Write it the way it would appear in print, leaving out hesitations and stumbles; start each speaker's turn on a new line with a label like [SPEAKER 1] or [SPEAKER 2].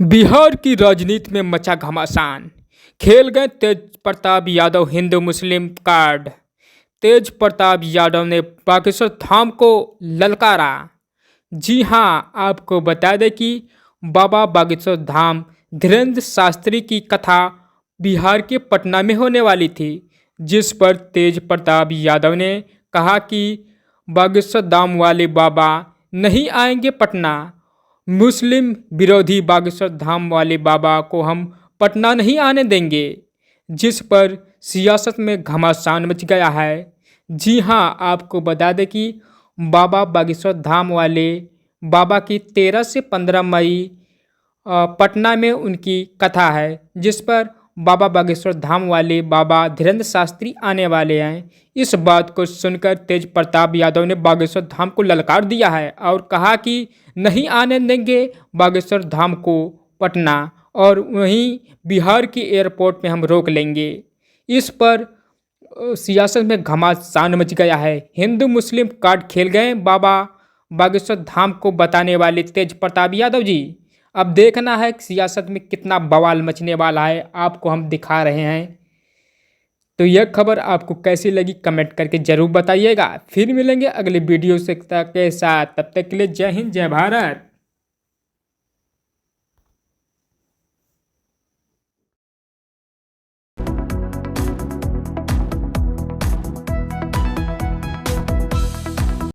[SPEAKER 1] बिहार की राजनीति में मचा घमासान। खेल गए तेज प्रताप यादव हिंदू मुस्लिम कार्ड। तेज प्रताप यादव ने बागेश्वर धाम को ललकारा। जी हां, आपको बता दें कि बाबा बागेश्वर धाम धीरेन्द्र शास्त्री की कथा बिहार के पटना में होने वाली थी, जिस पर तेज प्रताप यादव ने कहा कि बागेश्वर धाम वाले बाबा नहीं आएंगे पटना। मुस्लिम विरोधी बागेश्वर धाम वाले बाबा को हम पटना नहीं आने देंगे, जिस पर सियासत में घमासान मच गया है। जी हां, आपको बता दें कि बाबा बागेश्वर धाम वाले बाबा की 13 से 15 मई पटना में उनकी कथा है, जिस पर बाबा बागेश्वर धाम वाले बाबा धीरेन्द्र शास्त्री आने वाले हैं। इस बात को सुनकर तेज प्रताप यादव ने बागेश्वर धाम को ललकार दिया है और कहा कि नहीं आने देंगे बागेश्वर धाम को पटना, और वहीं बिहार की एयरपोर्ट में हम रोक लेंगे। इस पर सियासत में घमासान मच गया है। हिंदू मुस्लिम कार्ड खेल गए बाबा बागेश्वर धाम को बताने वाले तेज प्रताप यादव जी। अब देखना है कि सियासत में कितना बवाल मचने वाला है, आपको हम दिखा रहे हैं। तो यह खबर आपको कैसी लगी कमेंट करके ज़रूर बताइएगा। फिर मिलेंगे अगले वीडियो से के साथ, तब तक के लिए जय हिंद जय भारत।